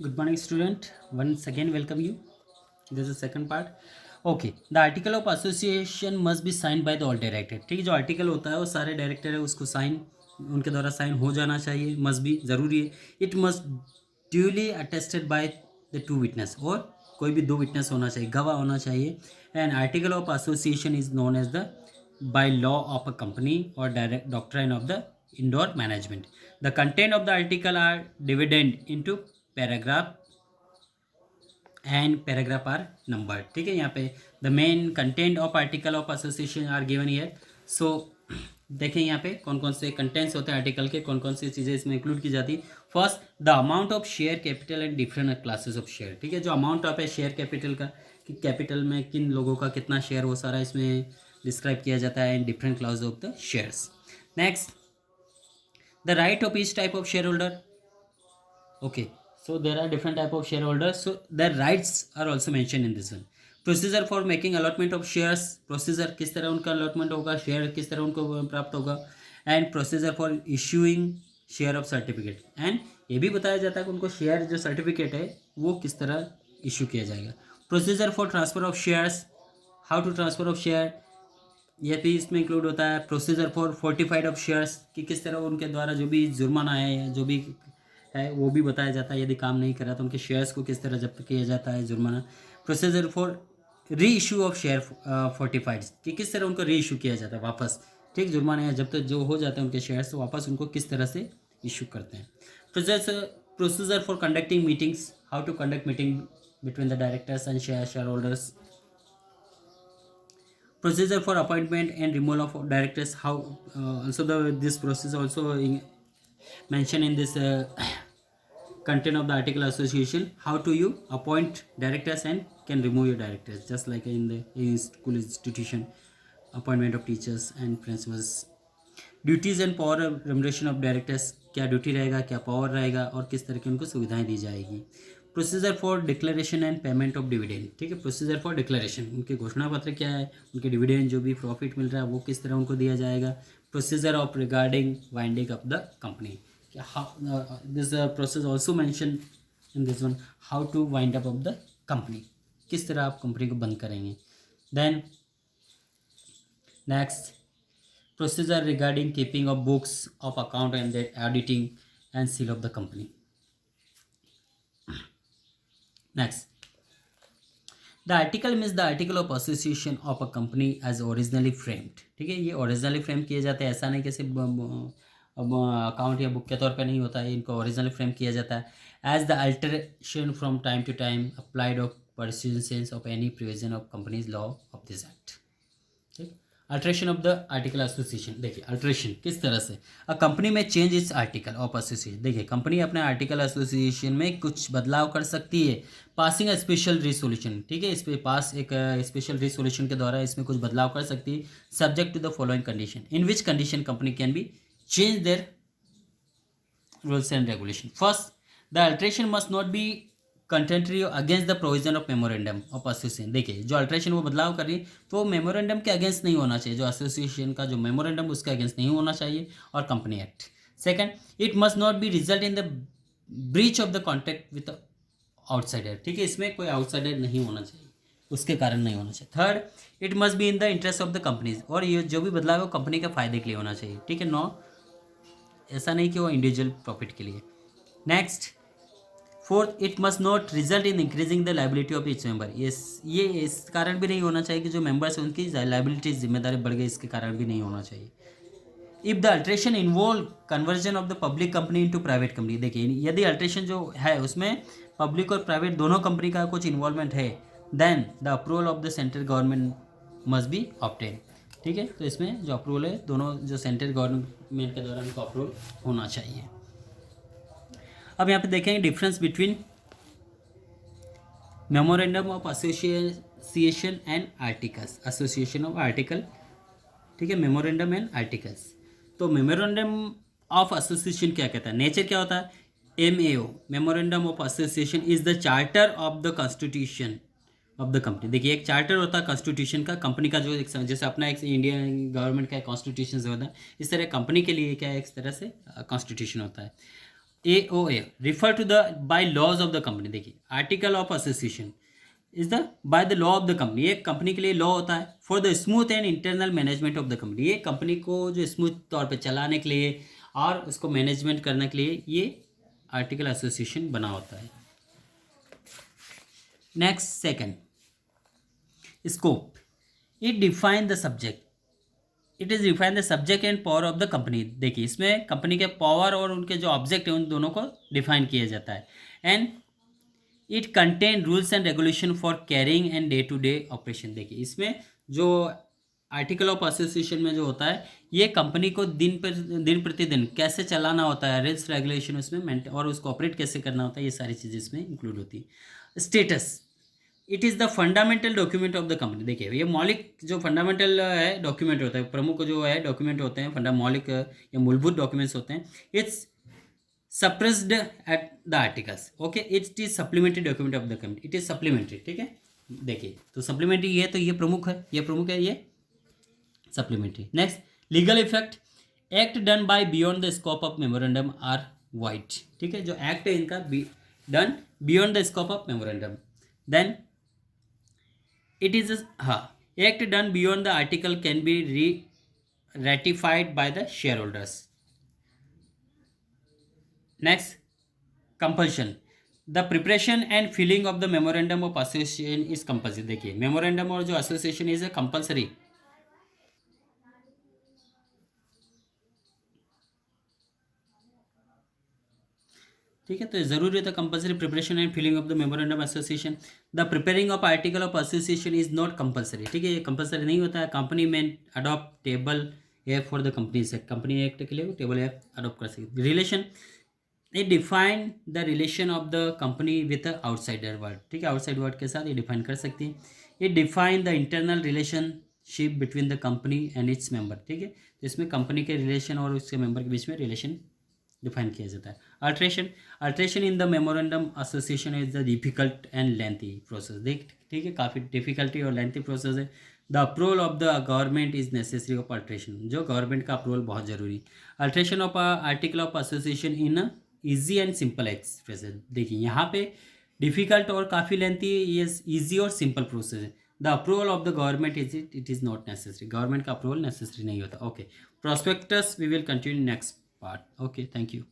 Good morning, student. Once again, welcome you. This is the second part. Okay, the article of association must be signed by the all director. ठीक है, जो article होता है वो सारे director है उसको साइन उनके द्वारा साइन हो जाना चाहिए, मस्ट भी ज़रूरी है. It must duly attested by the two witness, और कोई भी दो विटनेस होना चाहिए, गवाह होना चाहिए. And article of association is known as the by law of a company or direct doctrine of the indoor management. The content of the article are divided into paragraph and paragraph are numbered. ठीक है, यहाँ पे the main content of article of association are given here. So देखें यहाँ पे कौन कौन से कंटेंट्स होते हैं आर्टिकल के, कौन कौन सी चीज़ें इसमें इंक्लूड की जाती है. First, the amount of share capital and different classes of share. ठीक है, जो अमाउंट ऑफ है शेयर कैपिटल का, कि कैपिटल में किन लोगों का कितना शेयर, वो सारा इसमें डिस्क्राइब किया जाता है in different classes of the shares. Next, the right of each type of shareholder. Okay, so there are different type of shareholders, so their rights are also mentioned in this one. Procedure for making allotment of shares. Procedure किस तरह उनका allotment होगा, share किस तरह उनको प्राप्त होगा. And procedure for issuing share of certificate. And ये भी बताया जाता है कि उनको शेयर जो सर्टिफिकेट है वो किस तरह इशू किया जाएगा. Procedure for transfer of shares, how to transfer of share, ये भी इसमें इंक्लूड होता है. Procedure for fortified of shares, कि किस तरह उनके द्वारा जो भी जुर्माना है या जो भी है वो भी बताया जाता है. यदि काम नहीं करा तो उनके शेयर्स को किस तरह जब्त किया जाता है, जुर्माना. प्रोसीजर फॉर री इशू ऑफ शेयर फोर्टिफाइड, कि किस तरह उनको री इशू किया जाता है वापस. ठीक, जुर्माना है जब तक जो हो जाते हैं उनके शेयर्स, तो वापस उनको किस तरह से इशू करते हैं. Procedure for conducting meetings, how to conduct meeting between the directors and shareholders. Procedure for appointment and removal of directors, how also this process also mentioned in this content of the article association. How to you appoint directors and can remove your directors, just like in school institution, appointment of teachers and principals. Duties and power remuneration of directors, क्या duty रहेगा, क्या power रहेगा, और किस तरह की उनको सुविधाएं दी जाएगी. Procedure for declaration and payment of dividend. ठीक है, प्रोसीजर फॉर डिक्लेरेशन, उनके घोषणा पत्र क्या है, उनके डिविडेंड जो भी प्रॉफिट मिल रहा है वो किस तरह उनको दिया जाएगा. Procedure of regarding winding up the company, this process also mention in this one, how to wind up of the company, किस तरह आप कंपनी को बंद करेंगे. Then next, procedure regarding keeping of books of account and the auditing and seal of the company. Next, the article means the article of association of a company as originally framed. ठीक है, ये originally frame किए जाते हैं, ऐसा नहीं कि सिर्फ अकाउंट या बुक के तौर पे नहीं होता है, इनको ओरिजिनली फ्रेम किया जाता है. As the alteration from time to time applied of persistence of any provision of companies law of this act. ठीक, alteration of the article association. देखिए अल्ट्रेशन किस तरह से, अ कंपनी में change its article of association. देखिए company अपने article association में कुछ बदलाव कर सकती है, पासिंग अ स्पेशल रिसोल्यूशन. ठीक है, इस पे पास एक स्पेशल रिसोल्यूशन के द्वारा इसमें कुछ बदलाव कर सकती है, subject to the following condition, in which condition company can be change their rules and regulation. First, the alteration must not be contrary against the provision of memorandum of association. देखिए जो अल्ट्रेशन वो बदलाव कर रही है तो वो memorandum के अगेंस्ट नहीं होना चाहिए, जो एसोसिएशन का जो मेमोरेंडम उसके अगेंस्ट नहीं होना चाहिए, और company act. Second, it must not B result in the breach of the contract with outsider. ठीक है, इसमें कोई आउटसाइडर नहीं होना चाहिए, उसके कारण नहीं होना चाहिए. Third, it must be in the interest of the companies, और ये जो भी बदलाव है वो कंपनी के फायदे के लिए होना चाहिए. ठीक है, नो ऐसा नहीं कि वो इंडिविजुअल प्रॉफिट के लिए. Next, fourth, it must not result in increasing the liability of each member. ये इस कारण भी नहीं होना चाहिए कि जो मेंबर्स हैं उनकी लाइबिलिटी जिम्मेदारी बढ़ गई, इसके कारण भी नहीं होना चाहिए. If the alteration involve conversion of the public company into private company. देखिए यदि अल्ट्रेशन जो है उसमें पब्लिक और प्राइवेट दोनों कंपनी का कुछ इन्वॉल्वमेंट है, then the approval of the central government must be obtain. ठीक है, तो इसमें जो अप्रूवल है दोनों जो सेंट्रल गवर्नमेंट के द्वारा उनको अप्रूवल होना चाहिए. अब यहाँ पे देखेंगे difference between memorandum of association and articles, association of article. ठीक है, मेमोरेंडम एंड आर्टिकल्स. तो मेमोरेंडम ऑफ एसोसिएशन क्या कहता है, नेचर क्या होता है. MAO, memorandum of association is the charter of the constitution of the company. देखिए एक चार्टर होता है कॉन्स्टिट्यूशन का, कंपनी का जो एक जैसे अपना एक इंडियन गवर्नमेंट का कॉन्स्टिट्यूशन होता है, इस तरह कंपनी के लिए क्या है एक तरह से कॉन्स्टिट्यूशन होता है. AOA refer to the by laws of the company. देखिए article of association is the by the law of the company, ये कंपनी के लिए लॉ होता है for the smooth and internal management of the company, ये company को जो smooth तौर पे चलाने के लिए और उसको मैनेजमेंट करने के लिए ये आर्टिकल एसोसिएशन बना होता है। Next second, scope, it define the subject, it is define the subject and power of the company. देखिए इसमें कंपनी के पावर और उनके जो ऑब्जेक्ट है उन दोनों को डिफाइन किया जाता है। And it contain rules and regulation for carrying and day to day operation. देखिए इसमें जो आर्टिकल ऑफ एसोसिएशन में जो होता है ये कंपनी को दिन प्रतिदिन कैसे चलाना होता है, रूल्स रेगुलेशन उसमें मेंटेन और उसको ऑपरेट कैसे करना होता है, ये सारी चीज़ें इसमें इंक्लूड होती है। Status, it is the fundamental document of the company. देखिए ये मौलिक जो फंडामेंटल है डॉक्यूमेंट होता है, प्रमुख जो है डॉक्यूमेंट होते हैं, मौलिक या मूलभूत डॉक्यूमेंट्स होते हैं। It's suppressed at the articles, okay, it is supplementary document of the company, it is supplementary, ठीक है। देखिए तो सप्लीमेंट्री ये तो ये प्रमुख है, ये supplementary. Next, legal effect, act done by beyond the scope of memorandum are void, ठीक है, जो एक्ट है इनका done beyond the scope of memorandum. Then it is act done beyond the article can be ratified by the shareholders. Next, compulsion, the preparation and filling of the memorandum of association is compulsory। देखिए memorandum और जो association is compulsory, ठीक है, तो ज़रूरी होता है compulsory preparation and filing of the memorandum association. The preparing of article of association is not compulsory, ठीक है, ये कंपल्सरी नहीं होता है। कंपनी में adopt table F for the company से, कंपनी एक्ट के लिए वो टेबल एफ अडॉप्ट कर सकती। Relation, it define the relation of the company with outsider world, ठीक है, आउटसाइड वर्ल्ड के साथ ये डिफाइन कर सकती है। It define the internal relationship between the company and its member, ठीक है, तो इसमें कंपनी के रिलेशन और उसके मेंबर के बीच में रिलेशन डिफाइन किया जाता है। Alteration in the memorandum association is the difficult and lengthy process. देख ठीक है, काफ़ी डिफिकल्टी और लेंथी प्रोसेस है। The approval of the government is necessary of alteration, जो गवर्नमेंट का अप्रूवल बहुत जरूरी। Alteration of article of association in easy and simple express. देखिए यहाँ पे डिफिकल्ट और काफ़ी लेंथी, ये ईजी और सिंपल प्रोसेस है। The approval of the government it is not necessary, government का अप्रूवल नेसेसरी नहीं होता। Okay, prospectus we will continue next part. Okay, thank you.